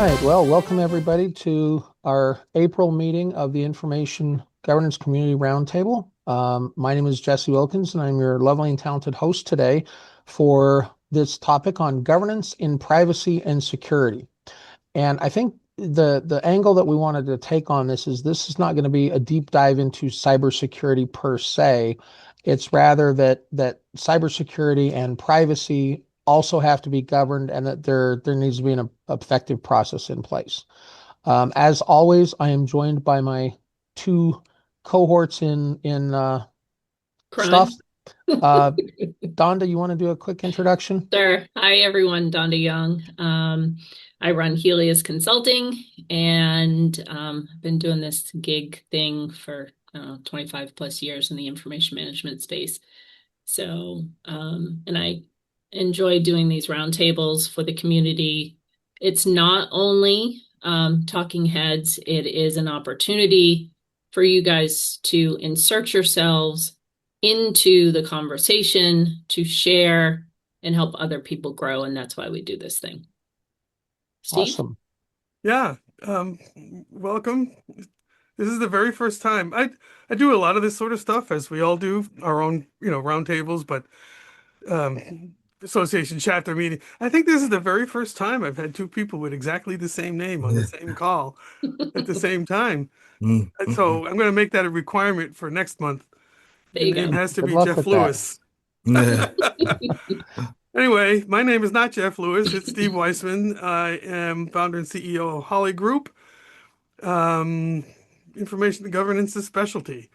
right, well, welcome everybody to our April meeting of the Information Governance Community Roundtable. My name is Jesse Wilkins, and I'm your lovely and talented host today for this topic on governance in privacy and security. And I think the angle that we wanted to take on this is not going to be a deep dive into cybersecurity per se. It's rather that cybersecurity and privacy also have to be governed, and that there needs to be an effective process in place. As always, I am joined by my two cohorts in stuff. Crime. Donda, you want to do a quick introduction? Sure. Hi, everyone. Donda Young. I run Helios Consulting, and I've been doing this gig thing for 25 plus years in the information management space. And I enjoy doing these roundtables for the community. It's not only talking heads, it is an opportunity for you guys to insert yourselves into the conversation, to share and help other people grow. And that's why we do this thing. Steve? Awesome. Yeah, um, welcome. This is the very first time I do a lot of this sort of stuff, as we all do, our own, roundtables, but association chapter meeting. I think this is the very first time I've had two people with exactly the same name on the same call at the same time. And so I'm going to make that a requirement for next month. There The you name go. has to Good be luck Jeff with that. Lewis. Anyway, my name is not Jeff Lewis. It's Steve Weissman. I am founder and CEO of Holly Group. Um, Information governance is specialty.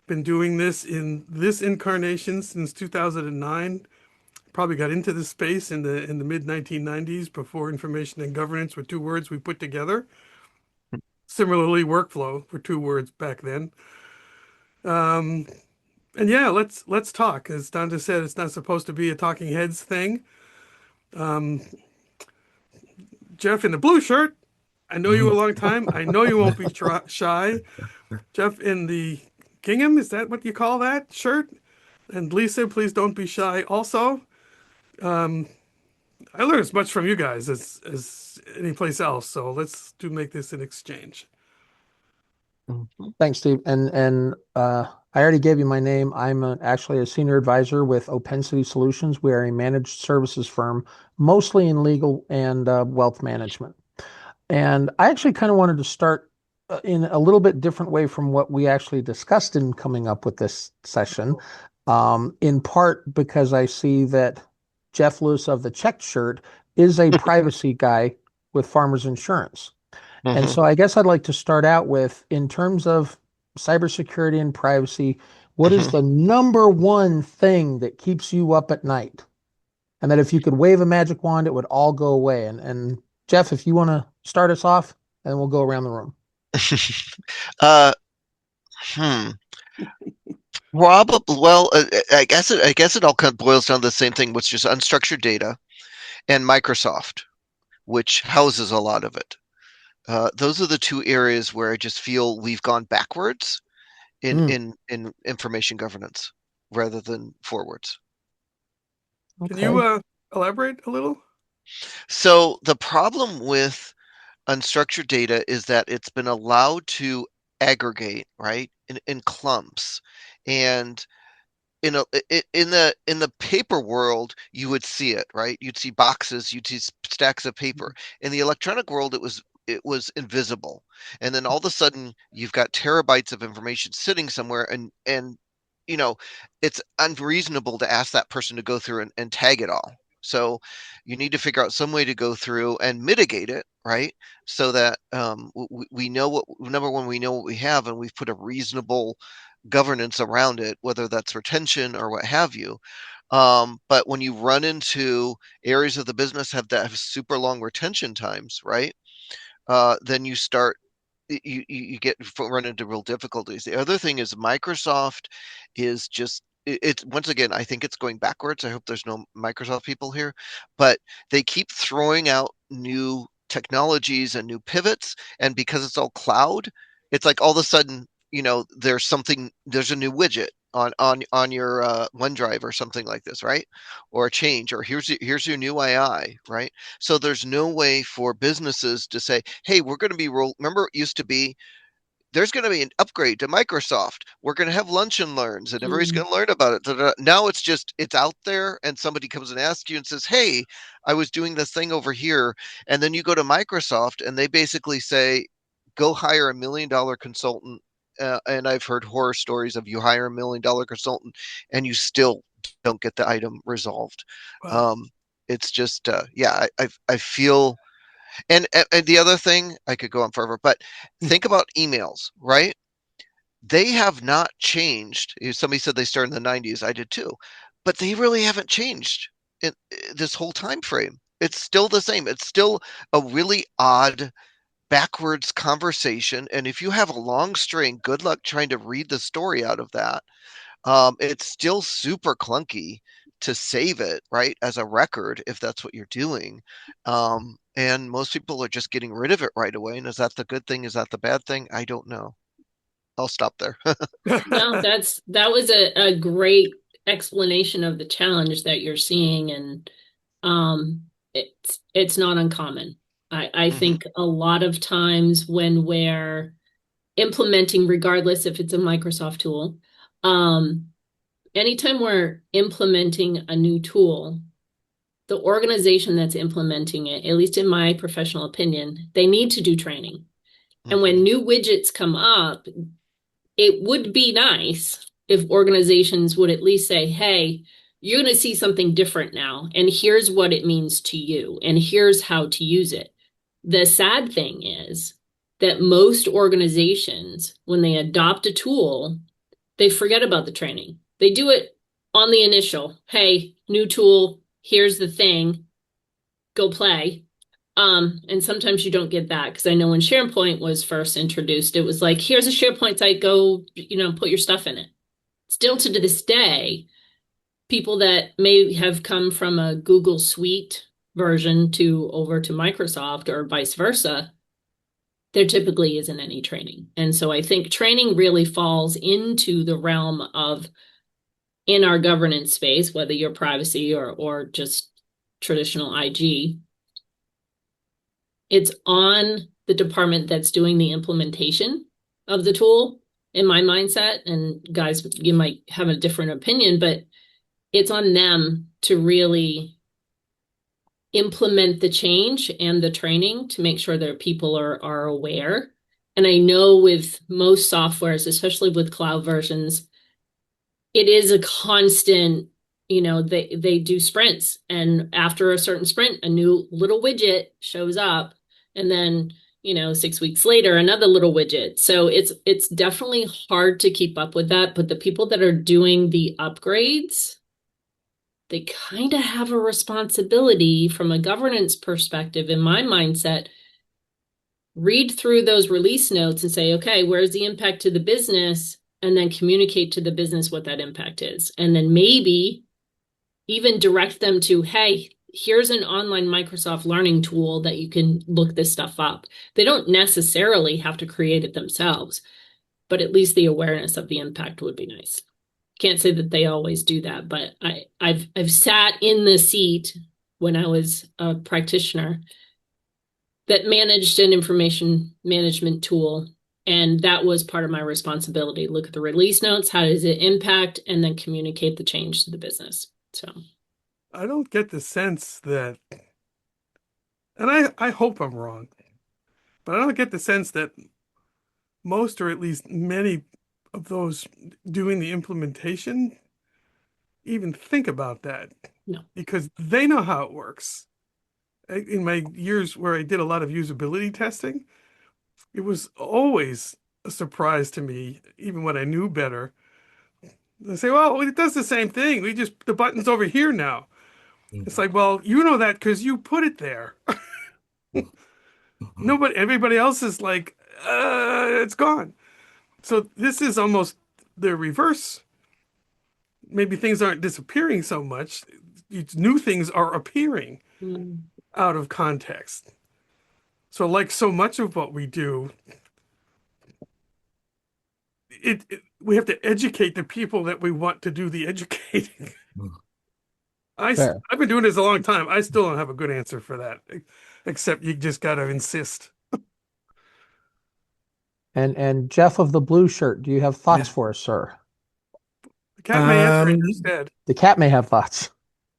Been doing this in this incarnation since 2009. Probably got into this space in the mid 1990s before information and governance were two words we put together. Similarly, workflow were two words back then. Um, and yeah, let's talk. As Don just said, it's not supposed to be a talking heads thing. Um, Jeff in the blue shirt. I know you a long time. I know you won't be shy. Jeff in the gingham, is that what you call that shirt? And Lisa, please don't be shy. Also, um, I learned as much from you guys as any place else. So let's do make this an exchange. Thanks, Steve. And I already gave you my name. I'm actually a senior advisor with Opensity Solutions. We are a managed services firm, mostly in legal and wealth management. And I actually kind of wanted to start in a little bit different way from what we actually discussed in coming up with this session. In part because I see that Jeff Lewis of the checked shirt is a privacy guy with Farmers Insurance. And so I guess I'd like to start out with, in terms of cybersecurity and privacy, what is the number one thing that keeps you up at night? And that if you could wave a magic wand, it would all go away. And Jeff, if you want to start us off, and we'll go around the room. Uh, hmm. Probably. Well, I guess it all kind of boils down to the same thing, which is unstructured data and Microsoft, which houses a lot of it. Those are the two areas where I just feel we've gone backwards in information governance rather than forwards. Can Okay. you elaborate a little? So the problem with unstructured data is that it's been allowed to aggregate, right, in clumps. And in the paper world, you would see it, right? You'd see boxes, you'd see stacks of paper. In the electronic world, it was invisible. And then all of a sudden, you've got terabytes of information sitting somewhere, and you know, it's unreasonable to ask that person to go through and tag it all. So you need to figure out some way to go through and mitigate it, right? So that we know what, number one, we know what we have, and we've put a reasonable governance around it, whether that's retention or what have you. But when you run into areas of the business that have super long retention times, right? Then you start you get run into real difficulties. The other thing is Microsoft is just it's once again, I think it's going backwards. I hope there's no Microsoft people here, but they keep throwing out new technologies and new pivots, and because it's all cloud, it's like all of a sudden, there's a new widget, on your OneDrive or something like this, right? Or a change, or here's your new AI, right? So there's no way for businesses to say, hey, we're going to be remember it used to be there's going to be an upgrade to Microsoft. We're going to have lunch and learns, and everybody's going to learn about it. Now it's just it's out there, and somebody comes and asks you and says, "Hey, I was doing this thing over here," and then you go to Microsoft, and they basically say, "Go hire $1 million consultant." And I've heard horror stories of you hire $1 million consultant, and you still don't get the item resolved. Wow. It's just, yeah, I feel and the other thing, I could go on forever, but think about emails, right? They have not changed. Somebody said they started in the 90s. I did too. But they really haven't changed in this whole time frame. It's still the same. It's still a really odd backwards conversation. And if you have a long string, good luck trying to read the story out of that. It's still super clunky to save it, right, as a record, if that's what you're doing. And most people are just getting rid of it right away. And is that the good thing? Is that the bad thing? I don't know. I'll stop there. No, that was a great explanation of the challenge that you're seeing, and it's not uncommon. I Mhm. think a lot of times when we're implementing, regardless if it's a Microsoft tool, anytime we're implementing a new tool, the organization that's implementing it, at least in my professional opinion, they need to do training. And when Mhm. new widgets come up, it would be nice if organizations would at least say, hey, you're going to see something different now, and here's what it means to you, and here's how to use it. The sad thing is that most organizations, when they adopt a tool, they forget about the training. They do it on the initial, hey, new tool, here's the thing, go play. And sometimes you don't get that, because I know when SharePoint was first introduced, it was like, here's a SharePoint site, go, put your stuff in it. Still to this day, people that may have come from a Google Suite version to over to Microsoft or vice versa, there typically isn't any training. And so I think training really falls into the realm of, in our governance space, whether you're privacy or just traditional IG, it's on the department that's doing the implementation of the tool, in my mindset. And guys, you might have a different opinion, but it's on them to really implement the change and the training to make sure that people are aware. And I know with most softwares, especially with cloud versions, it is a constant, they do sprints, and after a certain sprint, a new little widget shows up, and then 6 weeks later another little widget. So it's definitely hard to keep up with that, but the people that are doing the upgrades, they kind of have a responsibility from a governance perspective, in my mindset. Read through those release notes and say, okay, where's the impact to the business? And then communicate to the business what that impact is. And then maybe even direct them to, hey, here's an online Microsoft learning tool that you can look this stuff up. They don't necessarily have to create it themselves, but at least the awareness of the impact would be nice. Can't say that they always do that, but I've sat in the seat when I was a practitioner that managed an information management tool. And that was part of my responsibility. Look at the release notes. How does it impact? And then communicate the change to the business. So I don't get the sense that, and I hope I'm wrong, but I don't get the sense that most, or at least many of those doing the implementation even think about that, no. because they know how it works. In my years where I did a lot of usability testing, it was always a surprise to me, even when I knew better. They say, well, it does the same thing. The button's over here now. It's like, well, you know that because you put it there. Nobody, everybody else is like, it's gone. So this is almost the reverse. Maybe things aren't disappearing so much. New things are appearing Mm. out of context. So like so much of what we do, we have to educate the people that we want to do the educating. Fair. I've been doing this a long time. I still don't have a good answer for that, except you just got to insist. And Jeff of the blue shirt, do you have thoughts Yeah. for us, sir? The cat may answer it Um, instead. The cat may have thoughts.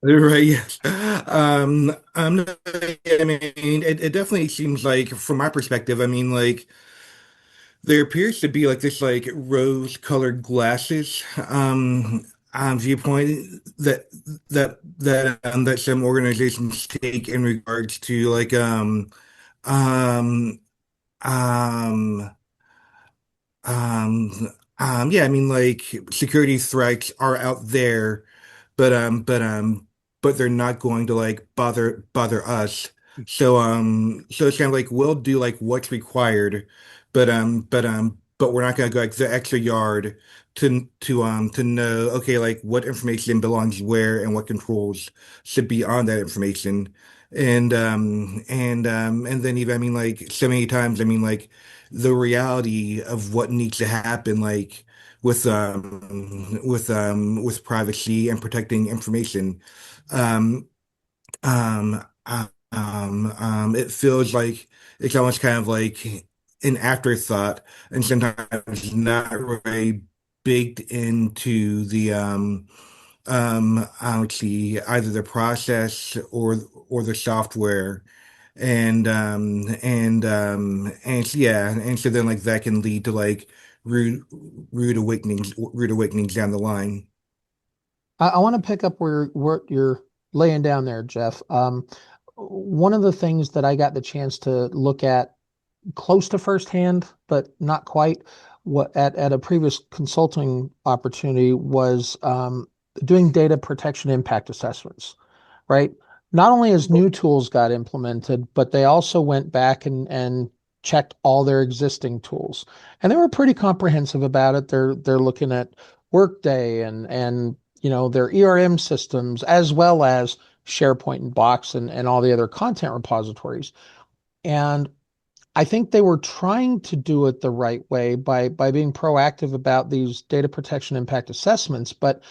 right, yes. No, I mean, it definitely seems like, from my perspective, I mean, like, there appears to be like this like rose-colored glasses viewpoint that some organizations take in regards to like um um yeah, I mean, like, security threats are out there, but but they're not going to like bother us. So it's kind of like we'll do like what's required, but we're not gonna go like the extra yard to know, okay, like what information belongs where and what controls should be on that information. And then even, I mean, like, so many times, I mean, like, the reality of what needs to happen, like, with privacy and protecting information. Um, it feels like it's almost kind of like an afterthought, and sometimes not really baked into the actually either the process or the software. And yeah, and so then like that can lead to like rude awakenings down the line. I want to pick up where what you're laying down there, Jeff. One of the things that I got the chance to look at close to firsthand, but not quite, what at a previous consulting opportunity was doing data protection impact assessments, right? Not only as new tools got implemented, but they also went back and checked all their existing tools. And they were pretty comprehensive about it. They're looking at Workday and their ERM systems as well as SharePoint and Box and all the other content repositories. And I think they were trying to do it the right way by being proactive about these data protection impact assessments, but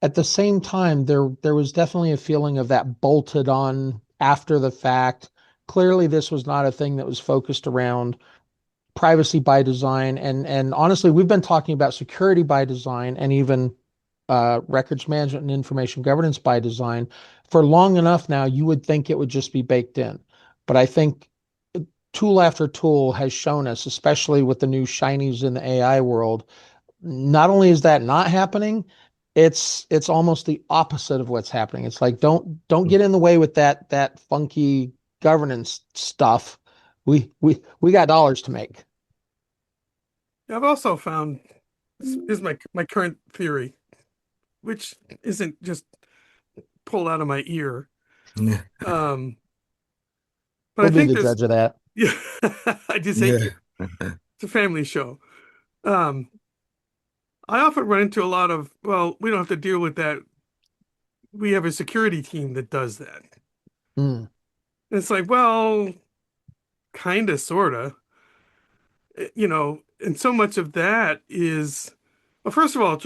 at the same time, there was definitely a feeling of that bolted on after the fact. Clearly, this was not a thing that was focused around privacy by design, and honestly, we've been talking about security by design and even records management and information governance by design for long enough now. You would think it would just be baked in, but I think tool after tool has shown us, especially with the new shinies in the AI world, not only is that not happening, it's almost the opposite of what's happening. It's like don't get in the way with that funky governance stuff. We got dollars to make. I've also found, this is my current theory, which isn't just pulled out of my ear. Yeah. But I We'll be think the this, judge of that. yeah, I just hate Yeah. you. It's a family show. Um, I often run into a lot of, well, we don't have to deal with that. We have a security team that does that. Mm. It's like, well, kind of, sort of, and so much of that is, well, first of all,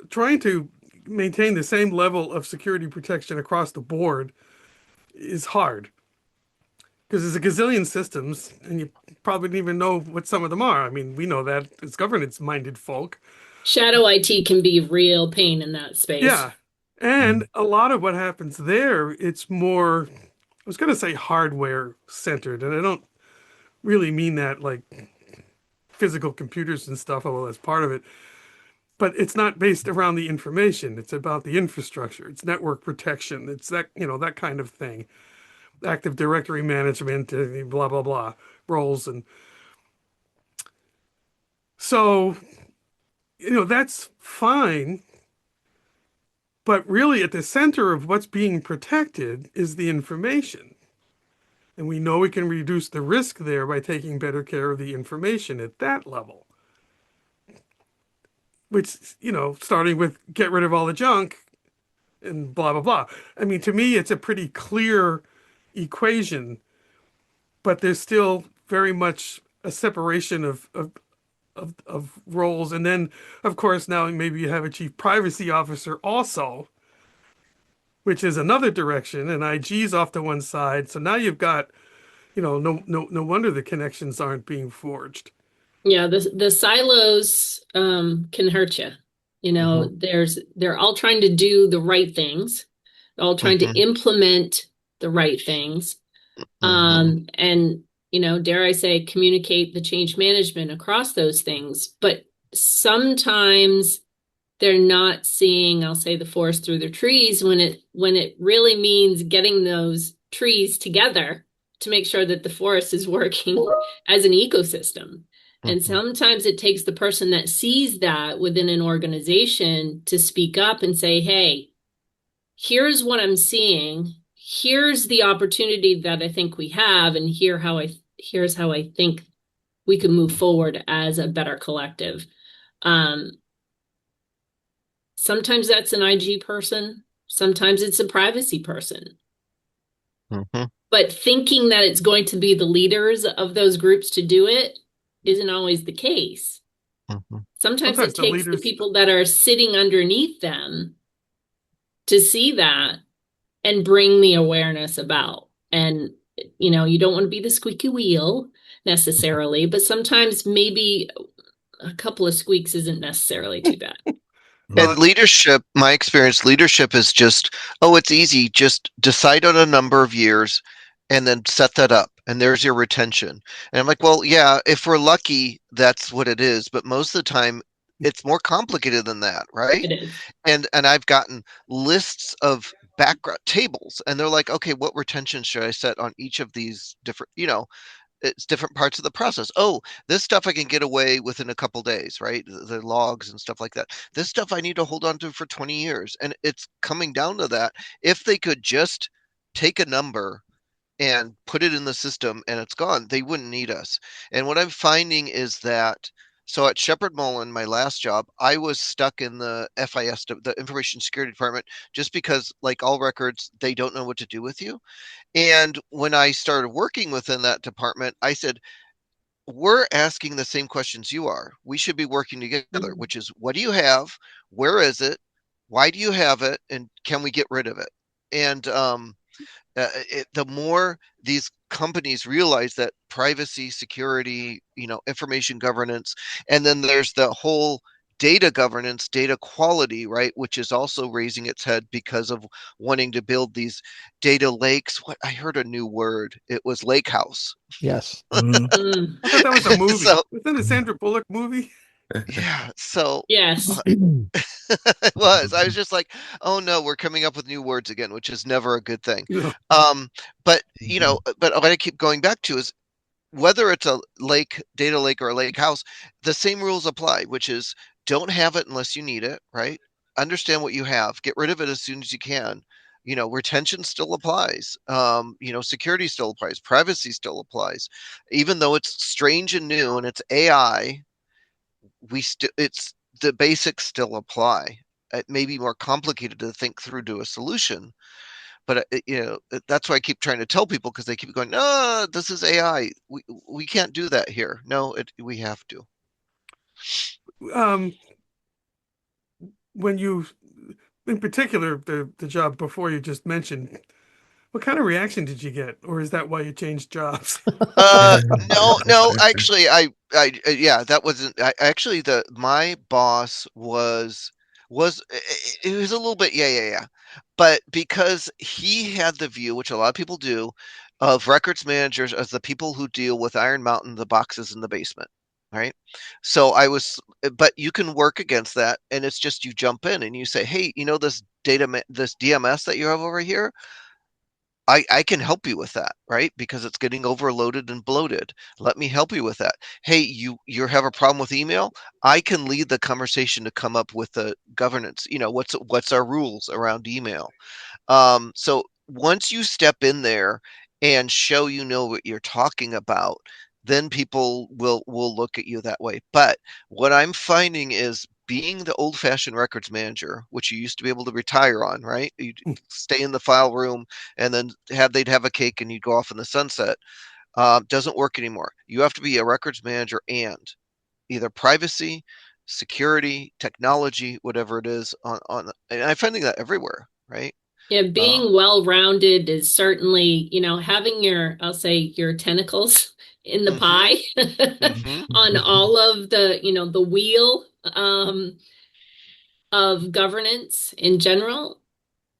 trying to maintain the same level of security protection across the board is hard because there's a gazillion systems and you probably don't even know what some of them are. I mean, we know that as governance-minded folk. Shadow IT can be real pain in that space. Yeah. And a lot of what happens there, it's more, I was going to say hardware centered, and I don't really mean that like physical computers and stuff, although that's part of it. But it's not based around the information. It's about the infrastructure. It's network protection. It's that kind of thing. Active Directory management, blah, blah, blah, roles. And so, that's fine. But really, at the center of what's being protected is the information. And we know we can reduce the risk there by taking better care of the information at that level. Which, starting with get rid of all the junk and blah, blah, blah. I mean, to me, it's a pretty clear equation, but there's still very much a separation of of roles. And then, of course, now maybe you have a chief privacy officer also, which is another direction, and IG's off to one side. So now you've got, no wonder the connections aren't being forged. Yeah, the silos can hurt you. They're all trying to do the right things, all trying to Mhm. implement the right things. Mhm. And dare I say, communicate the change management across those things. But sometimes they're not seeing, I'll say, the forest through the trees when it really means getting those trees together to make sure that the forest is working as an ecosystem. And Mhm. sometimes it takes the person that sees that within an organization to speak up and say, hey, here's what I'm seeing. Here's the opportunity that I think we have, and here's how I think we can move forward as a better collective. Um, Sometimes that's an IG person, sometimes it's a privacy person. Mhm. But thinking that it's going to be the leaders of those groups to do it isn't always the case. Mhm. Sometimes Sometimes it the takes the leaders, people that are sitting underneath them to see that and bring the awareness about. And, you don't want to be the squeaky wheel necessarily, but sometimes maybe a couple of squeaks isn't necessarily too bad. well, And leadership, my experience, leadership is just, oh, it's easy. Just decide on a number of years and then set that up. And there's your retention. And I'm like, well, yeah, if we're lucky, that's what it is. But most of the time, it's more complicated than that, right? It is. And I've gotten lists of background tables, and they're like, okay, what retention should I set on each of these different, it's different parts of the process. Oh, this stuff I can get away within a couple days, right? The logs and stuff like that. This stuff I need to hold on to for 20 years. And it's coming down to that. If they could just take a number and put it in the system and it's gone, they wouldn't need us. And what I'm finding is that, so at Shepherd Mullen, my last job, I was stuck in the FIS, the Information Security Department, just because, like all records, they don't know what to do with you. And when I started working within that department, I said, we're asking the same questions you are. We should be working together, Mhm. which is, what do you have? Where is it? Why do you have it? And can we get rid of it? And the more these companies realize that privacy, security, information governance, and then there's the whole data governance, data quality, right, which is also raising its head because of wanting to build these data lakes. What, I heard a new word. It was lake house. Yes. Mhm. Mm, I thought that was a movie. So Wasn't it a Sandra Bullock movie? yeah, so yes. it was. I was just like, oh no, we're coming up with new words again, which is never a good thing. No. But but what I keep going back to is, whether it's a lake, data lake, or a lake house, the same rules apply, which is, don't have it unless you need it, right? Understand what you have, get rid of it as soon as you can. Retention still applies. Security still applies, privacy still applies. Even though it's strange and new and it's AI, it's the basics still apply. It may be more complicated to think through to a solution, but that's why I keep trying to tell people, because they keep going, no, this is AI. We can't do that here. No, we have to. Um, when you, in particular, the job before you just mentioned, what kind of reaction did you get, or is that why you changed jobs? No, no, actually, yeah, that wasn't, actually, my boss it was a little bit, yeah, yeah, yeah. But because he had the view, which a lot of people do, of records managers as the people who deal with Iron Mountain, the boxes in the basement, right? So but you can work against that, and it's just, you jump in and you say, hey, this DMS that you have over here, I can help you with that, right? Because it's getting overloaded and bloated. Let me help you with that. Hey, you have a problem with email? I can lead the conversation to come up with the governance. What's our rules around email? So once you step in there and show what you're talking about, then people will look at you that way. But what I'm finding is, being the old-fashioned records manager, which you used to be able to retire on, right? You'd stay in the file room and then they'd have a cake and you'd go off in the sunset. Doesn't work anymore. You have to be a records manager and either privacy, security, technology, whatever it is on and I'm finding that everywhere, right? Yeah, being well-rounded is certainly, having I'll say your tentacles in the Mm-hmm. pie Mm-hmm. on all of the wheel of governance in general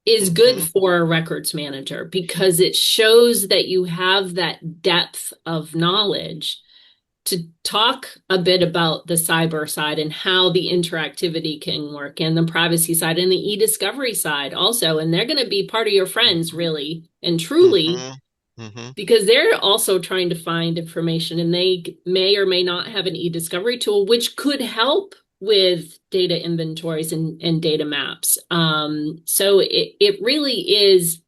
is good Mm-hmm. for a records manager because it shows that you have that depth of knowledge to talk a bit about the cyber side and how the interactivity can work and the privacy side and the e-discovery side also. And they're going to be part of your friends, really and truly, Mm-hmm. Mm-hmm. because they're also trying to find information and they may or may not have an e-discovery tool, which could help with data inventories and data maps. So it really is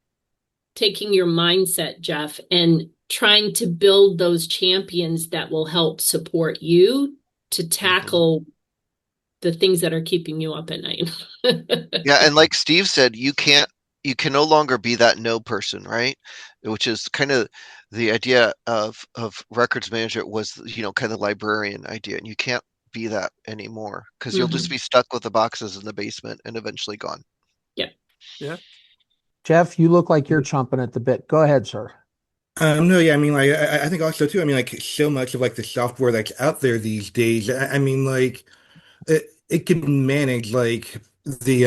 taking your mindset, Jeff, and trying to build those champions that will help support you to tackle the things that are keeping you up at night. Yeah, and like Steve said, you can no longer be that no person, right? Which is kind of the idea of records management was, kind of librarian idea, and you can't be that anymore because you'll just be stuck with the boxes in the basement and eventually gone. Yeah. Yeah. Jeff, you look like you're chomping at the bit. Go ahead, sir. No, yeah, I mean, like, I think also too, I mean, like, so much of like the software that's out there these days, I mean, like, it can manage like the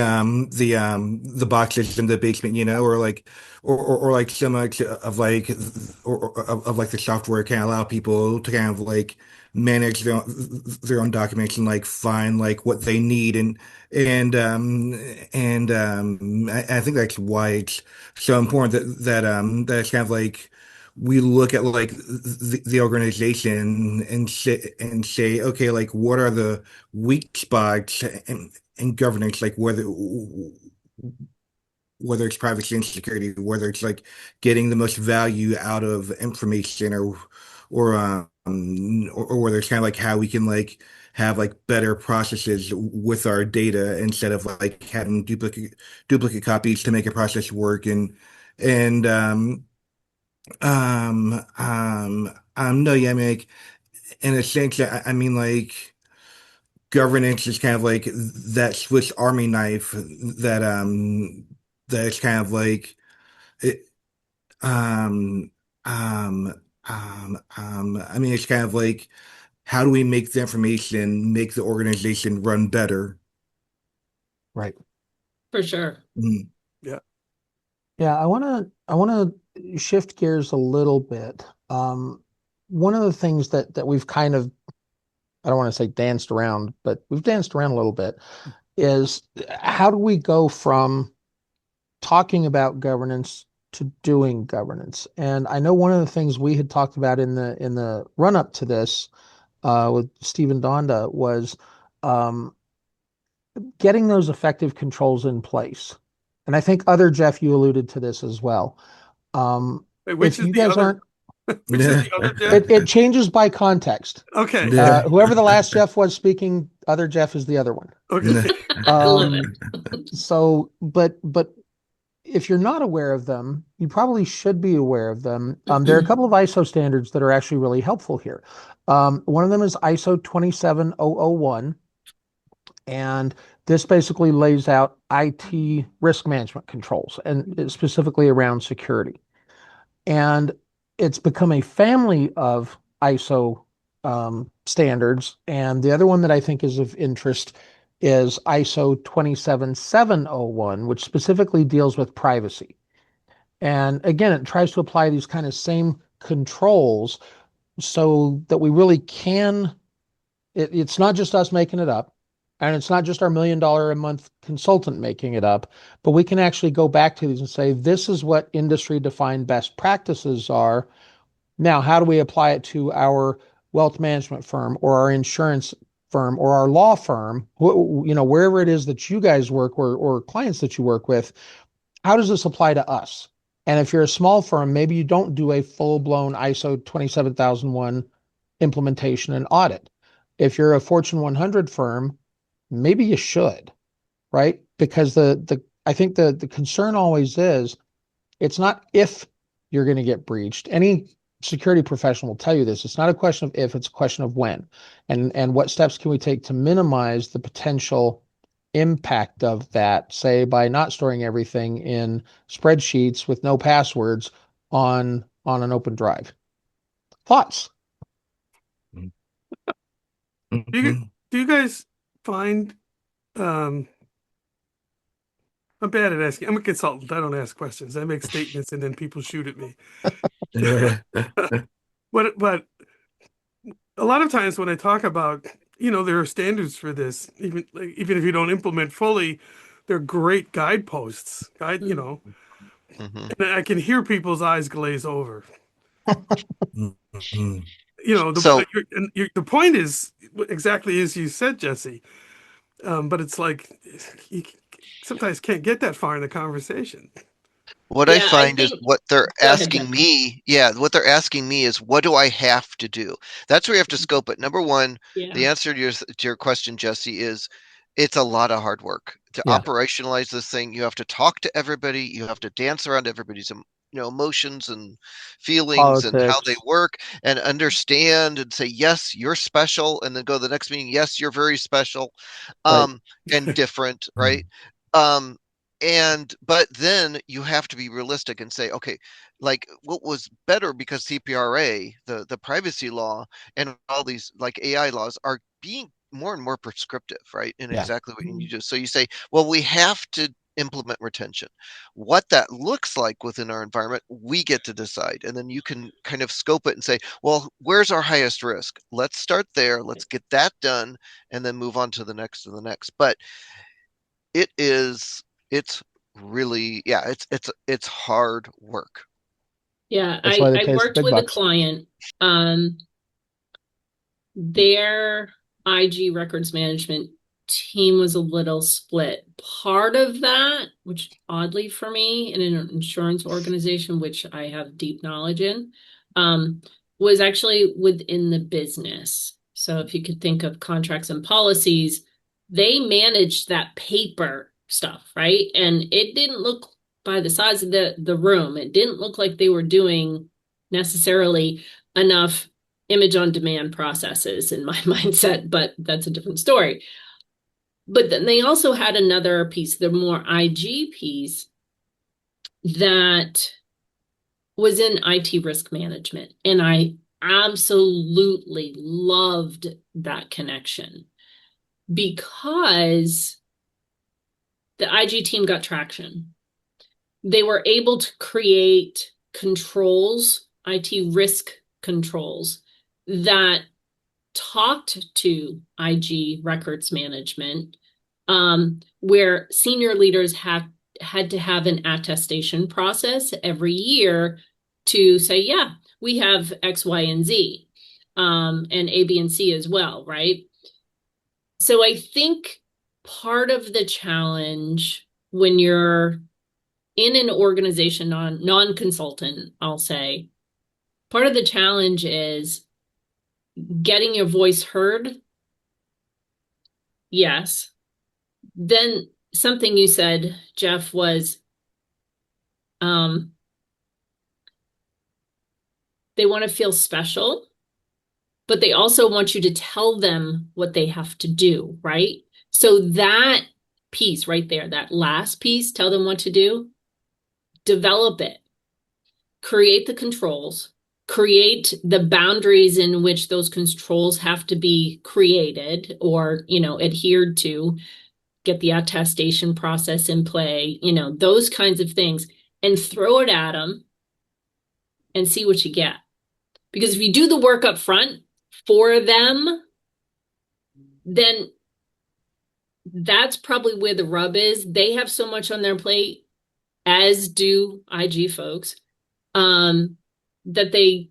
boxes in the basement, or like or like so much of like of like the software can allow people to kind of like manage their own documents and like find like what they need and I think that's why it's so important that it's kind of like we look at like the organization and say, okay, like what are the weak spots and governance, like whether it's privacy and security, whether it's like getting the most value out of information or whether it's kind of like how we can like have like better processes with our data instead of like having duplicate copies to make a process work and no, yeah, I mean, like in a sense, I mean like governance is kind of like that Swiss Army knife that it's kind of like it um I mean it's kind of like how do we make the information make the organization run better? Right. For sure. Mm. Yeah. Yeah, I want to shift gears a little bit. One of the things that we've kind of, I don't want to say danced around, but we've danced around a little bit, is how do we go from talking about governance to doing governance? And I know one of the things we had talked about in the run up to this with Steve and Donda was um, getting those effective controls in place. And I think Jeff, you alluded to this as well. Wait, which If is you the guys other? aren't, Which is the other Jeff? it changes by context. Okay. Yeah. Whoever the last Jeff was speaking, other Jeff is the other one. Okay. I love it. So, but if you're not aware of them, you probably should be aware of them. There are a couple of ISO standards that are actually really helpful here. One of them is ISO 27001, and this basically lays out IT risk management controls and specifically around security. And it's become a family of ISO standards. And the other one that I think is of interest is ISO 27701, which specifically deals with privacy. And again, it tries to apply these kind of same controls so that we really can, it's not just us making it up. And it's not just our $1 million a month consultant making it up, but we can actually go back to these and say, this is what industry defined best practices are. Now, how do we apply it to our wealth management firm or our insurance firm or our law firm, wherever it is that you guys work or clients that you work with? How does this apply to us? And if you're a small firm, maybe you don't do a full-blown ISO 27001 implementation and audit. If you're a Fortune 100 firm, maybe you should, right? Because I think the concern always is it's not if you're going to get breached. Any security professional will tell you this. It's not a question of if, it's a question of when. And what steps can we take to minimize the potential impact of that, say by not storing everything in spreadsheets with no passwords on an open drive? Thoughts? Do you guys find I'm bad at asking. I'm a consultant. I don't ask questions. I make statements and then people shoot at me. But a lot of times when I talk about, there are standards for this, even if you don't implement fully, they're great guideposts. Mhm. And I can hear people's eyes glaze over. So The point is exactly as you said, Jesse. But it's like you sometimes can't get that far in the conversation. what I Yeah, I find is think, what they're go ahead, Jeff. asking me, yeah, what they're asking me is what do I have to do? That's where you have to scope it. Number one, Yeah. the answer to your question, Jesse, is it's a lot of hard work to Yeah. operationalize this thing. You have to talk to everybody. You have to dance around everybody's emotions and feelings and how they Politics. work and understand and say, yes, you're special. And then go to the next meeting. Yes, you're very special, Right. and different, right? Um, but then you have to be realistic and say, okay, like what was better because CPRA, the privacy law, and all these like AI laws are being more and more prescriptive, right? In Yeah. exactly what you need to do. So you say, well, we have to implement retention. What that looks like within our environment, we get to decide. And then you can kind of scope it and say, well, where's our highest risk? Let's start there. Let's get that done and then move on to the next and the next. But it's really, yeah, it's hard work. Yeah, That's why they I pay us the worked big with a bucks. client. Their IG records management team was a little split. Part of that, which oddly for me in an insurance organization, which I have deep knowledge in, was actually within the business. So if you could think of contracts and policies, they managed that paper stuff, right? And it didn't look, by the size of the room, it didn't look like they were doing necessarily enough image on demand processes in my mindset, but that's a different story. But then they also had another piece, the more IG piece, that was in IT risk management. And I absolutely loved that connection because the IG team got traction. They were able to create controls, IT risk controls, that talked to IG records management, where senior leaders had to have an attestation process every year to say, yeah, we have X, Y, and Z, and A, B, and C as well, right? So I think part of the challenge when you're in an organization, non-consultant, I'll say, part of the challenge is getting your voice heard. Yes. Then something you said, Jeff, was they want to feel special, but they also want you to tell them what they have to do, right? So that piece right there, that last piece, tell them what to do, develop it, create the controls, create the boundaries in which those controls have to be created or, adhered to, get the attestation process in play, those kinds of things, and throw it at them and see what you get. Because if you do the work up front for them, then that's probably where the rub is. They have so much on their plate, as do IG folks, that they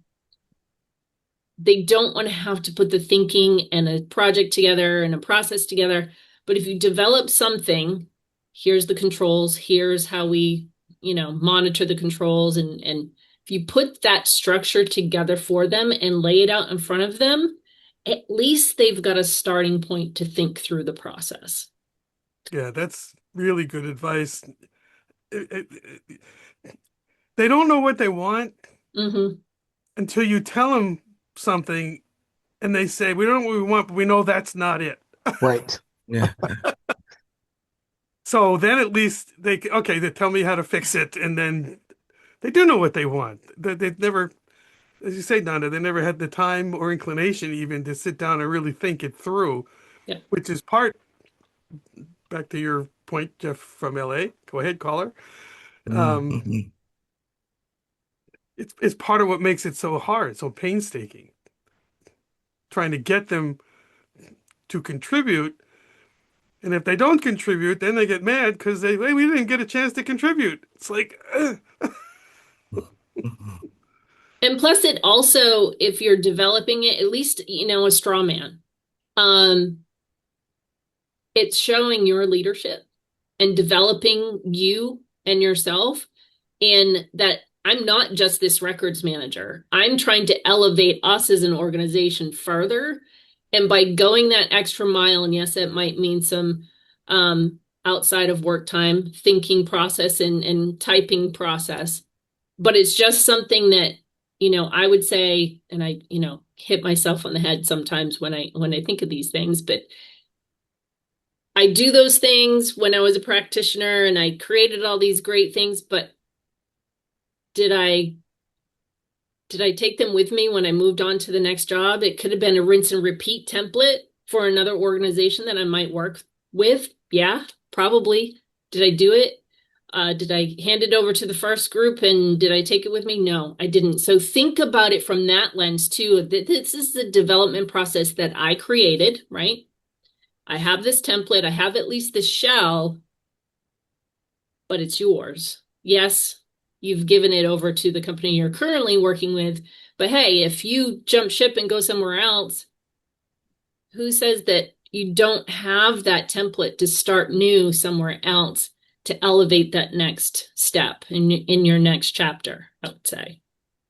don't want to have to put the thinking and a project together and a process together. But if you develop something, here's the controls, here's how we, monitor the controls. And if you put that structure together for them and lay it out in front of them, at least they've got a starting point to think through the process. Yeah, that's really good advice. They don't know what they want. Mm-hmm. until you tell them something and they say, we don't know what we want, but we know that's not it. Right. Yeah. So then at least okay, they tell me how to fix it. And then they do know what they want. They've never, as you say, Donda, they never had the time or inclination even to sit down and really think it through, Yeah. which is part, back to your point, Jeff from LA. Go ahead, caller. Mhm. It's part of what makes it so hard, so painstaking, trying to get them to contribute. And if they don't contribute, then they get mad because we didn't get a chance to contribute. It's like, And plus it also, if you're developing it, at least, a straw man, um, it's showing your leadership and developing you and yourself in that I'm not just this records manager. I'm trying to elevate us as an organization further. And by going that extra mile, and yes, it might mean some outside of work time thinking process and typing process, but it's just something that, I would say, and I, hit myself on the head sometimes when I think of these things, but I do those things when I was a practitioner and I created all these great things, but did I take them with me when I moved on to the next job? It could have been a rinse and repeat template for another organization that I might work with. Yeah, probably. Did I do it? Did I hand it over to the first group and did I take it with me? No, I didn't. So think about it from that lens too. This is the development process that I created, right? I have this template. I have at least the shell, but it's yours. Yes, you've given it over to the company you're currently working with, but hey, if you jump ship and go somewhere else, who says that you don't have that template to start new somewhere else to elevate that next step in your next chapter, I would say.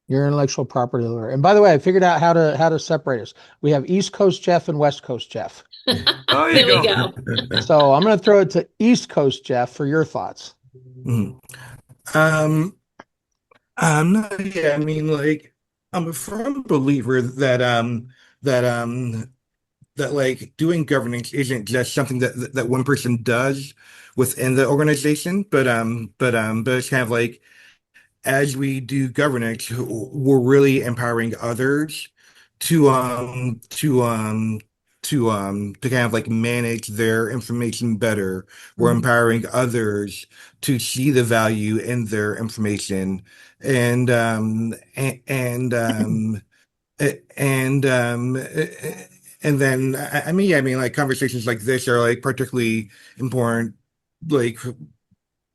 Your intellectual property lawyer. And by the way, I figured out how to separate us. We have East Coast Jeff and West Coast Jeff. oh, you There we go. go. So I'm going to throw it to East Coast Jeff for your thoughts. Mhm. Um, no, yeah, I mean, like, I'm a firm believer that that like doing governance isn't just something that one person does within the organization, but it's kind of like as we do governance, we're really empowering others to to kind of like manage their information better. We're Mhm. empowering others to see the value in their information and and and then I mean like conversations like this are like particularly important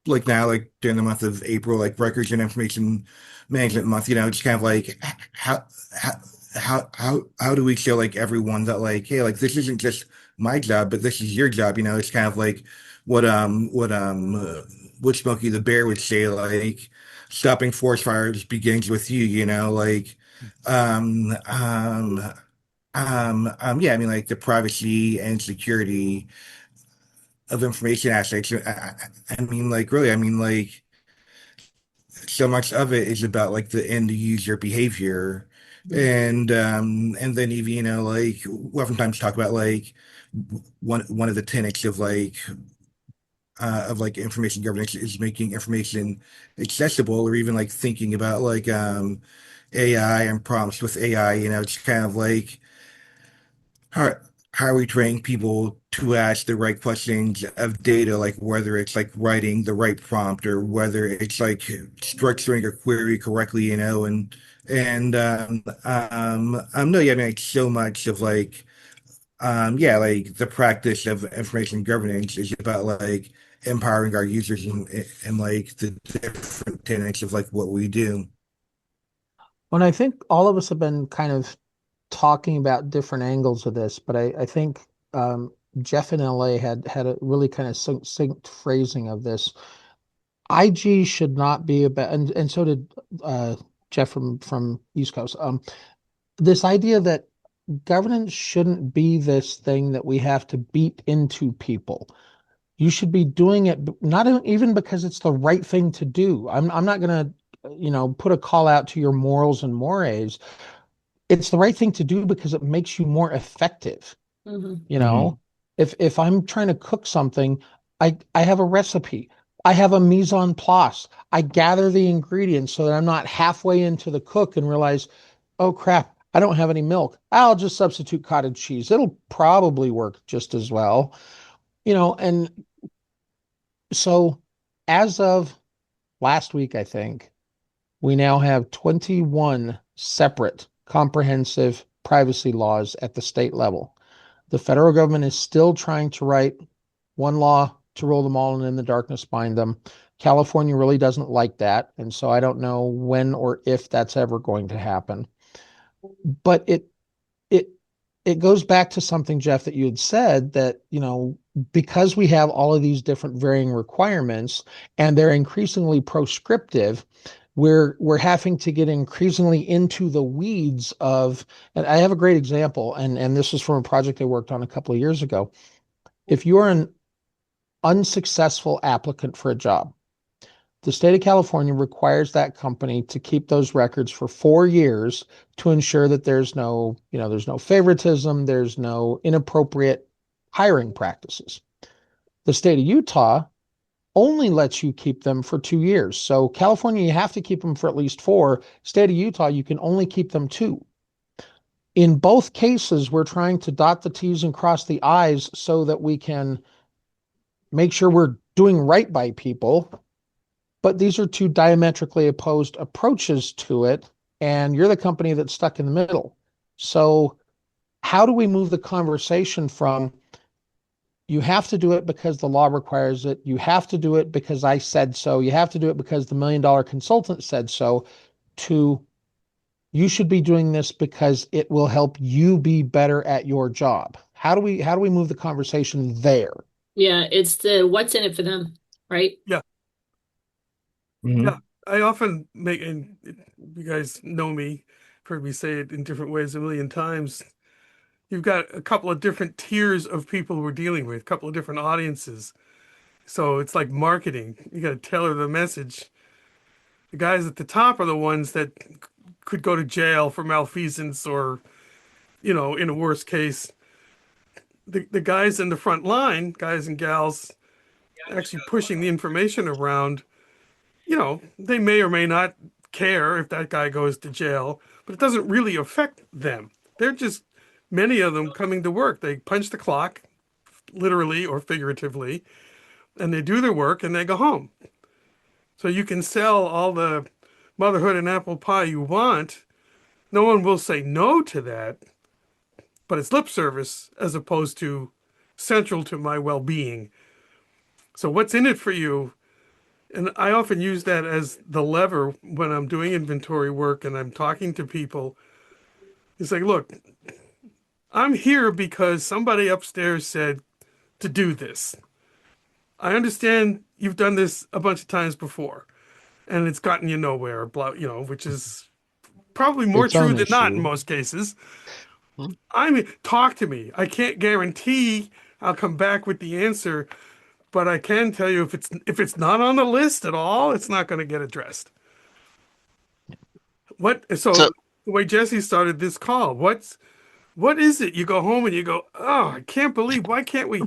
like now, like during the month of April, like Records and Information Management Month, it's kind of like how how how do we show like everyone that like, hey, like this isn't just my job, but this is your job. It's kind of like what Smokey the Bear would say, like stopping forest fires begins with you. Like um um yeah, I mean like the privacy and security of information aspects. I mean, like, really, I mean, like, so much of it is about like the end user behavior, and then even like we oftentimes talk about like one of the tenets of like information governance is making information accessible, or even like thinking about like AI and prompts with AI. It's kind of like how how are we training people to ask the right questions of data, like whether it's like writing the right prompt or whether it's like structuring a query correctly, no, yeah, I mean, like so much of like yeah, like the practice of information governance is about like empowering our users and like the different tenets of like what we do. When I think all of us have been kind of talking about different angles of this, but I think Jeff in LA had a really kind of succinct phrasing of this. IG should not be about, and so did Jeff from East Coast. This idea that governance shouldn't be this thing that we have to beat into people. You should be doing it not even because it's the right thing to do. I'm not going to put a call out to your morals and mores, it's the right thing to do because it makes you more effective. Mhm. You know, if I'm trying to cook something, I have a recipe. I have a mise en place. I gather the ingredients so that I'm not halfway into the cook and realize, oh crap, I don't have any milk. I'll just substitute cottage cheese. It'll probably work just as well. And so as of last week, I think we now have 21 separate comprehensive privacy laws at the state level. The federal government is still trying to write one law to rule them all and in the darkness bind them. California really doesn't like that. And so I don't know when or if that's ever going to happen. But it it goes back to something, Jeff, that you had said that, because we have all of these different varying requirements and they're increasingly proscriptive, we're having to get increasingly into the weeds of, and I have a great example, and this is from a project I worked on a couple of years ago. If you're an unsuccessful applicant for a job, the state of California requires that company to keep those records for 4 years to ensure that there's no favoritism, there's no inappropriate hiring practices. The state of Utah only lets you keep them for 2 years. So California, you have to keep them for at least 4. State of Utah, you can only keep them 2. In both cases, we're trying to dot the T's and cross the I's so that we can make sure we're doing right by people. But these are two diametrically opposed approaches to it, and you're the company that's stuck in the middle. So how do we move the conversation from, you have to do it because the law requires it, you have to do it because I said so, you have to do it because the $1 million consultant said so, to, you should be doing this because it will help you be better at your job? How do we move the conversation there? Yeah, it's the what's in it for them, right? Yeah. Mhm. Yeah. I often make, and you guys know me, heard me say it in different ways a million times. You've got a couple of different tiers of people we're dealing with, a couple of different audiences. So it's like marketing. You got to tailor the message. The guys at the top are the ones that could go to jail for malfeasance or, in a worst case, the guys in the front line, guys and gals actually pushing the information around, they may or may not care if that guy goes to jail, but it doesn't really affect them. They're just, many of them coming to work. They punch the clock, literally or figuratively, and they do their work and they go home. So you can sell all the motherhood and apple pie you want. No one will say no to that, but it's lip service as opposed to central to my well-being. So what's in it for you? And I often use that as the lever when I'm doing inventory work and I'm talking to people. It's like, look, I'm here because somebody upstairs said to do this. I understand you've done this a bunch of times before and it's gotten you nowhere, blah, which is probably more Its true own than not in issue. most cases. Hmm. I mean, talk to me. I can't guarantee I'll come back with the answer, but I can tell you if it's not on the list at all, it's not going to get addressed. So So the way Jesse started this call, what is it? You go home and you go, oh, I can't believe, why can't we?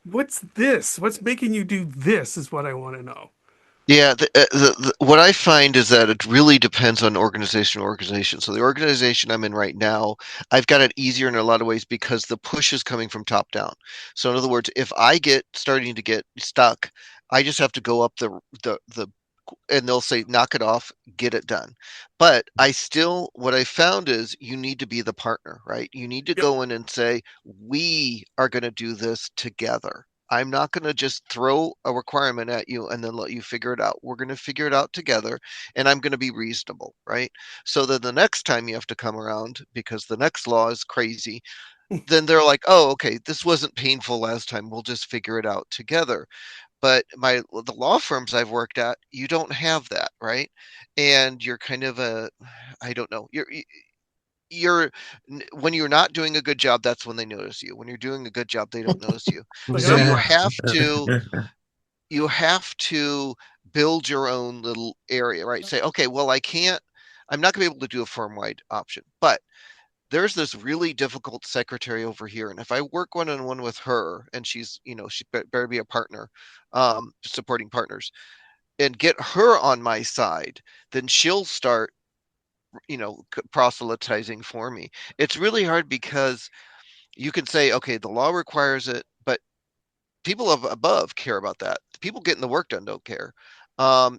What's this? What's making you do this is what I want to know. yeah, what I find is that it really depends on organization to organization. So the organization I'm in right now, I've got it easier in a lot of ways because the push is coming from top down. So in other words, if I get starting to get stuck, I just have to go up the and they'll say knock it off, get it done. But I still, what I found is you need to be the partner, right? You need to Yep. go in and say we are going to do this together. I'm not going to just throw a requirement at you and then let you figure it out. We're going to figure it out together, and I'm going to be reasonable, right? So that the next time you have to come around because the next law is crazy, then they're like, oh, okay, this wasn't painful last time, we'll just figure it out together. But the law firms I've worked at, you don't have that, right? And you're kind of a, I don't know, you're when you're not doing a good job, that's when they notice you. When you're doing a good job, they don't notice you. Like, and So I'm Yeah. you have to build your own little area, right? Say, okay, well, I'm not gonna be able to do a firm-wide option, but there's this really difficult secretary over here, and if I work one-on-one with her, and she's, she better be a partner, supporting partners, and get her on my side, then she'll start, proselytizing for me. It's really hard because you can say, okay, the law requires it, but people above care about that. People getting the work done don't care.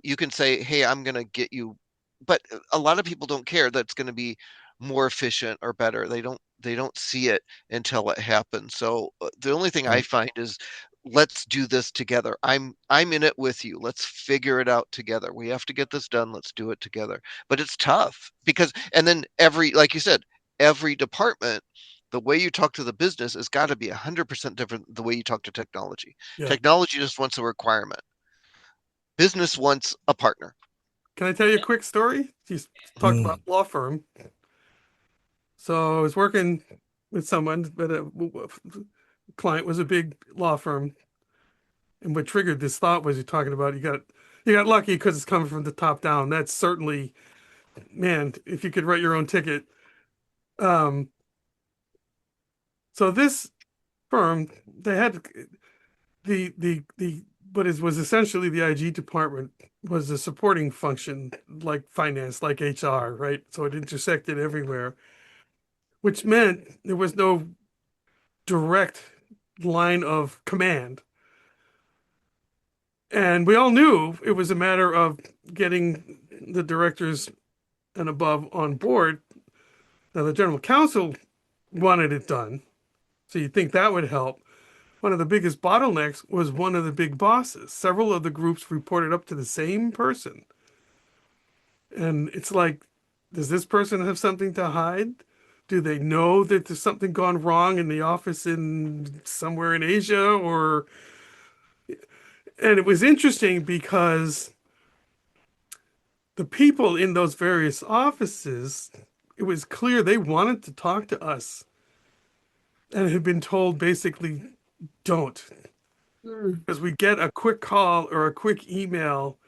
You can say, hey, I'm going to get you, but a lot of people don't care that's going to be more efficient or better. They don't see it until it happens. So the only thing I find is, let's do this together. I'm in it with you. Let's figure it out together. We have to get this done. Let's do it together. But it's tough because, and then like you said, every department, the way you talk to the business has got to be 100% different the way you talk to technology. Yeah. Technology just wants a requirement. Business wants a partner. Can I tell you a quick story? You talked about law firm. So I was working with someone, but a client was a big law firm. And what triggered this thought was, you're talking about you got lucky because it's coming from the top down. That's certainly, man, if you could write your own ticket. So this firm, they had the was essentially the IG department was a supporting function, like finance, like HR, right? So it intersected everywhere, which meant there was no direct line of command. And we all knew it was a matter of getting the directors and above on board. Now, the general counsel wanted it done, so you'd think that would help. One of the biggest bottlenecks was one of the big bosses. Several of the groups reported up to the same person. And it's like, does this person have something to hide? Do they know that there's something gone wrong in the office in somewhere in Asia? And it was interesting because the people in those various offices, it was clear they wanted to talk to us and had been told basically, don't. Because we get a quick call or a quick email,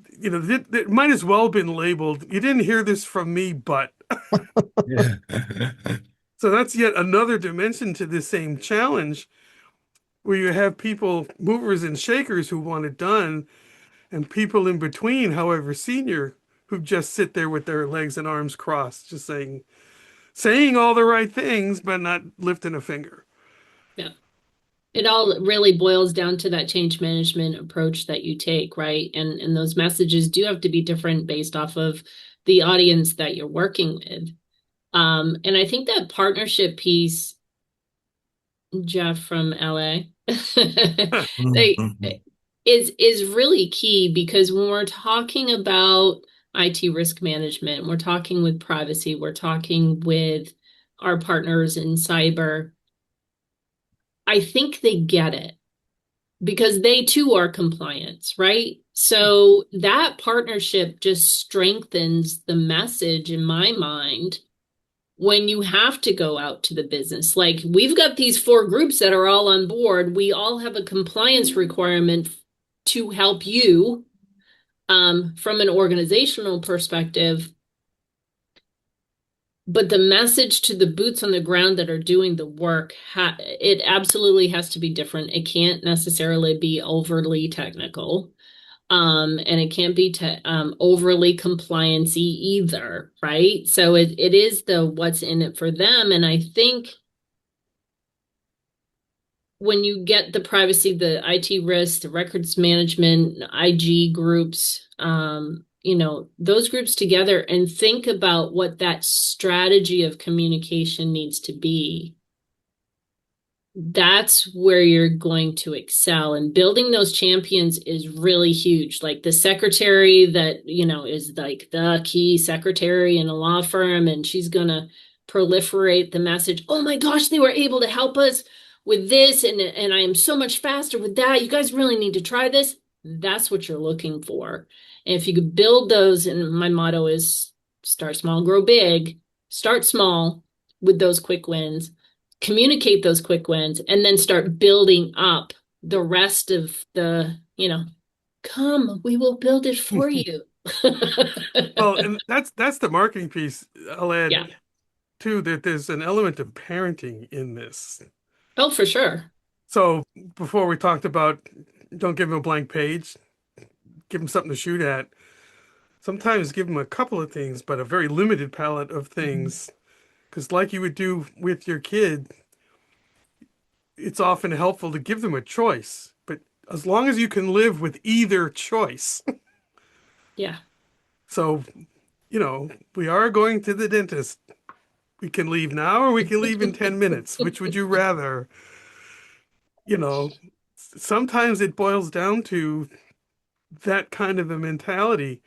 it might as well have been labeled, you didn't hear this from me, but. Yeah. So that's yet another dimension to this same challenge, where you have people, movers and shakers, who want it done, and people in between, however senior, who just sit there with their legs and arms crossed, just saying all the right things, but not lifting a finger. Yeah. It all really boils down to that change management approach that you take, right? And those messages do have to be different based off of the audience that you're working with. And I think that partnership piece, Jeff from LA, is really key, because when we're talking about IT risk management, we're talking with privacy, we're talking with our partners in cyber, I think they get it, because they too are compliance, right? So that partnership just strengthens the message in my mind when you have to go out to the business. Like, we've got these 4 groups that are all on board. We all have a compliance requirement to help you from an organizational perspective. But the message to the boots on the ground that are doing the work, it absolutely has to be different. It can't necessarily be overly technical. And it can't be overly compliance-y either, right? So it is the what's in it for them. And I think when you get the privacy, the IT risk, the records management, IG groups, those groups together, and think about what that strategy of communication needs to be, that's where you're going to excel. And building those champions is really huge. Like the secretary that, is like the key secretary in a law firm, and she's going to proliferate the message. Oh my gosh, they were able to help us with this. And I am so much faster with that. You guys really need to try this. That's what you're looking for. And if you could build those, and my motto is start small, grow big. Start small with those quick wins. Communicate those quick wins, and then start building up the rest of the, Come, we will build it for you. Well, and that's the marketing piece. I'll add Yeah. too that there's an element of parenting in this. Oh, for sure. So before we talked about don't give them a blank page, give them something to shoot at. Sometimes give them a couple of things, but a very limited palette of things. Because like you would do with your kid, it's often helpful to give them a choice. But as long as you can live with either choice. Yeah. So, we are going to the dentist. We can leave now or we can leave in 10 minutes. Which would you rather? You know, sometimes it boils down to that kind of a mentality.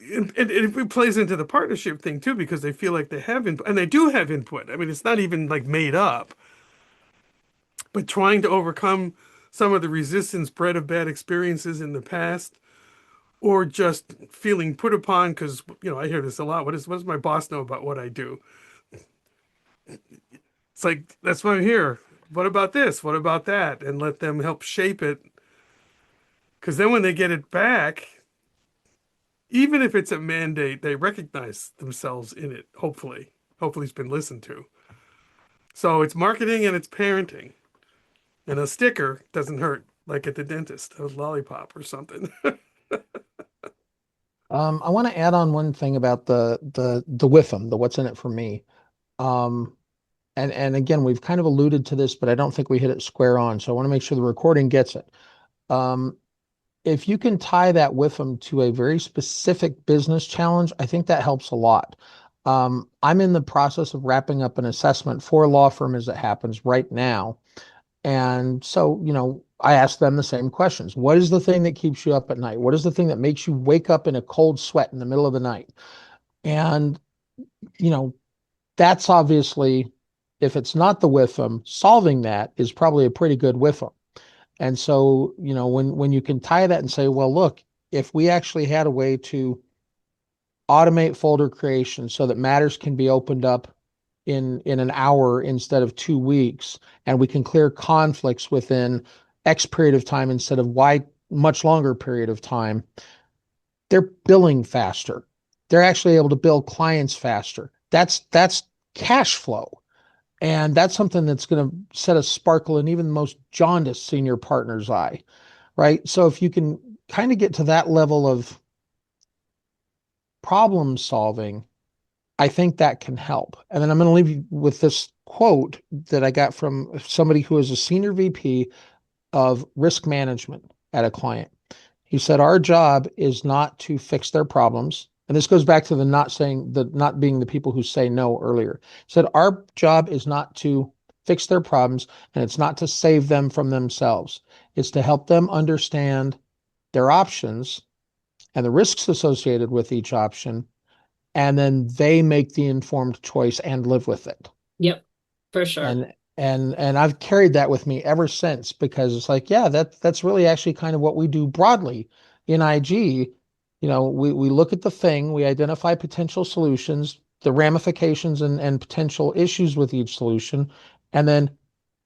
And it plays into the partnership thing too, because they feel like they have input, and they do have input. I mean, it's not even like made up, but trying to overcome some of the resistance bred of bad experiences in the past, or just feeling put upon because I hear this a lot. What does my boss know about what I do? It's like, that's why I'm here. What about this? What about that? And let them help shape it. Because then when they get it back, even if it's a mandate, they recognize themselves in it, hopefully. Hopefully it's been listened to. So it's marketing and it's parenting. And a sticker doesn't hurt, like at the dentist, a lollipop or something. I want to add on one thing about the WIFM, the what's in it for me. Um, and again, we've kind of alluded to this, but I don't think we hit it square on. So I want to make sure the recording gets it. If you can tie that WIFM to a very specific business challenge, I think that helps a lot. I'm in the process of wrapping up an assessment for a law firm as it happens right now. And so, I ask them the same questions. What is the thing that keeps you up at night? What is the thing that makes you wake up in a cold sweat in the middle of the night? And, you know, that's obviously, if it's not the WIFM, solving that is probably a pretty good WIFM. And so, when you can tie that and say, well, look, if we actually had a way to automate folder creation so that matters can be opened up in an hour instead of 2 weeks, and we can clear conflicts within X period of time instead of Y much longer period of time, they're billing faster. They're actually able to bill clients faster. That's cash flow. And that's something that's going to set a sparkle in even the most jaundiced senior partner's eye, right? So if you can kind of get to that level of problem solving, I think that can help. And then I'm going to leave you with this quote that I got from somebody who is a senior VP of risk management at a client. He said, our job is not to fix their problems. And this goes back to the not being the people who say no earlier. He said, our job is not to fix their problems, and it's not to save them from themselves. It's to help them understand their options and the risks associated with each option, and then they make the informed choice and live with it. Yep, for sure. And I've carried that with me ever since, because it's like, yeah, that's really actually kind of what we do broadly in IG. We look at the thing, we identify potential solutions, the ramifications and potential issues with each solution, and then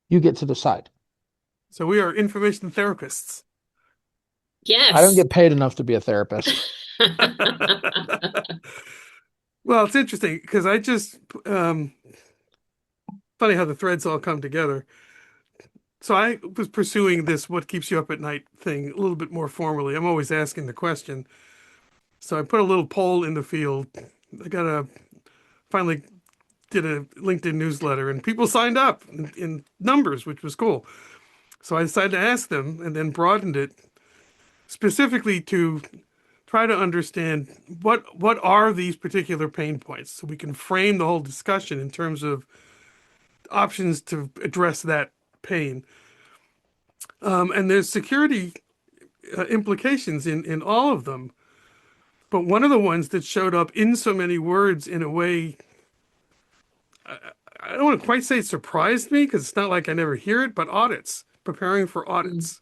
you get to decide. So we are information therapists. I don't Yes. get paid enough to be a therapist. Well, it's interesting because I just funny how the threads all come together. So I was pursuing this "what keeps you up at night" thing a little bit more formally. I'm always asking the question. So I put a little poll in the field. Finally did a LinkedIn newsletter, and people signed up in numbers, which was cool. So I decided to ask them, and then broadened it specifically to try to understand what are these particular pain points, so we can frame the whole discussion in terms of options to address that pain. And there's security implications in all of them. But one of the ones that showed up in so many words in a way, I don't want to quite say surprised me, because it's not like I never hear it, but audits, preparing for audits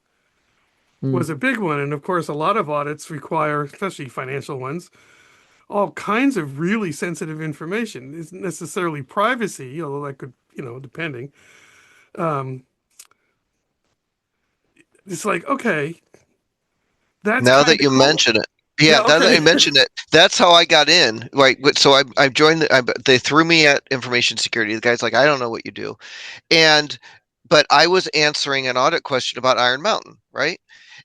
was a big one. And of course, a lot of audits require, especially financial ones, all kinds of really sensitive information. It isn't necessarily privacy, although that could, depending. It's like, okay, That's Now kind that of you cool. mention it, yeah, Yeah, now that okay. I mention it, that's how I got in. Right, so I joined. They threw me at information security. The guy's like, I don't know what you do, and but I was answering an audit question about Iron Mountain, right?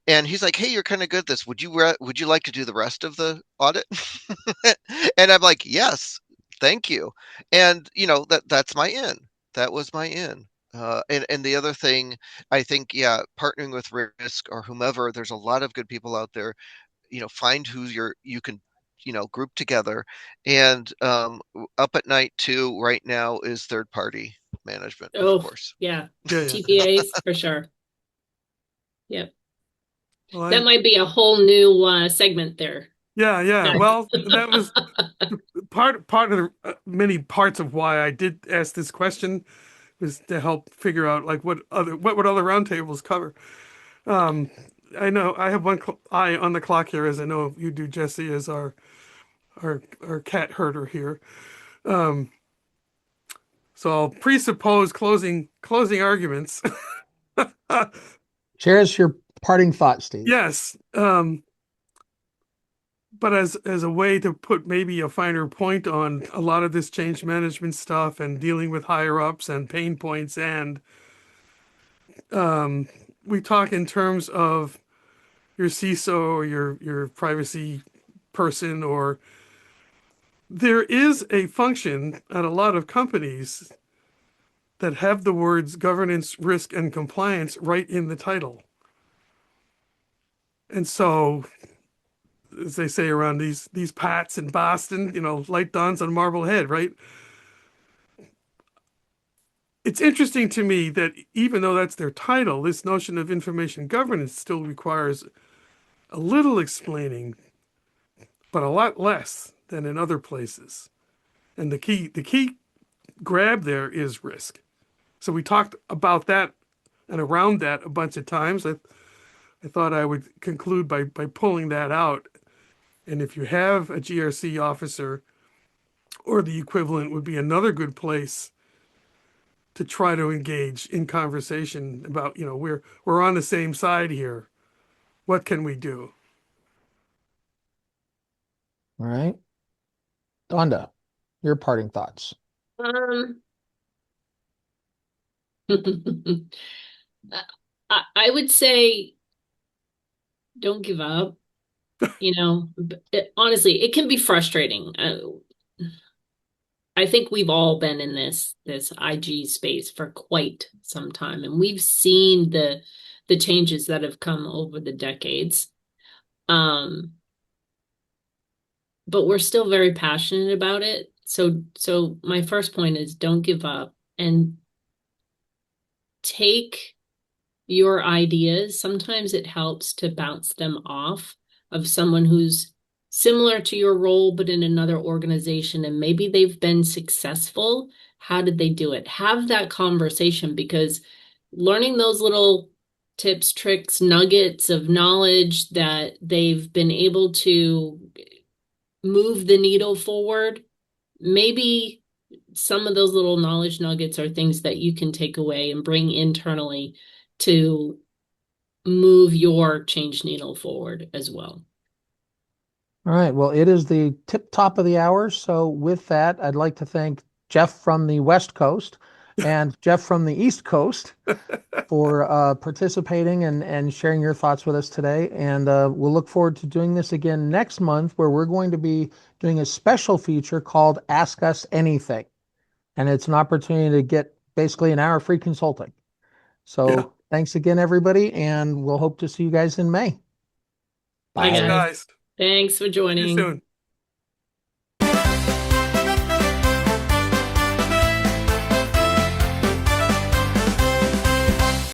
And he's like, "Hey, you're kind of good at this. Would you like to do the rest of the audit?" And I'm like, "Yes, thank you." And that's my in. That was my in. And the other thing, I think, yeah, partnering with Risk or whomever, there's a lot of good people out there. Find who you can, group together. And up at night too, right now is third party management, of Oh, course. yeah. Yeah, yeah. TPAs for sure. Yep. Well, That might be a whole new segment there. yeah. Well, that was part of the many parts of why I did ask this question, was to help figure out like what would other roundtables cover. I know I have one eye on the clock here, as I know you do, Jesse, as our cat herder here. So I'll presuppose closing arguments. Share us your parting thoughts, Steve. Yes. But as a way to put maybe a finer point on a lot of this change management stuff and dealing with higher ups and pain points, and we talk in terms of your CISO or your privacy person, or there is a function at a lot of companies that have the words governance, risk, and compliance right in the title. And so, as they say around these Pats in Boston, light dawns on Marblehead, right? It's interesting to me that even though that's their title, this notion of information governance still requires a little explaining, but a lot less than in other places. And the key grab there is risk. So we talked about that and around that a bunch of times. I thought I would conclude by pulling that out. And if you have a GRC officer or the equivalent, would be another good place to try to engage in conversation about, we're on the same side here. What can we do? All right. Donda, your parting thoughts. Um, I would say don't give up. Honestly, it can be frustrating. I think we've all been in this IG space for quite some time, and we've seen the changes that have come over the decades. But we're still very passionate about it. So my first point is don't give up and take your ideas. Sometimes it helps to bounce them off of someone who's similar to your role, but in another organization, and maybe they've been successful. How did they do it? Have that conversation, because learning those little tips, tricks, nuggets of knowledge that they've been able to move the needle forward, maybe some of those little knowledge nuggets are things that you can take away and bring internally to move your change needle forward as well. All right. Well, it is the tip top of the hour. So with that, I'd like to thank Jeff from the West Coast and Jeff from the East Coast for participating and sharing your thoughts with us today. And we'll look forward to doing this again next month, where we're going to be doing a special feature called Ask Us Anything. And it's an opportunity to get basically an hour free consulting. So Yeah. thanks again, everybody. And we'll hope to see you guys in May. Bye, Thanks, guys. guys. Thanks for See you joining. soon.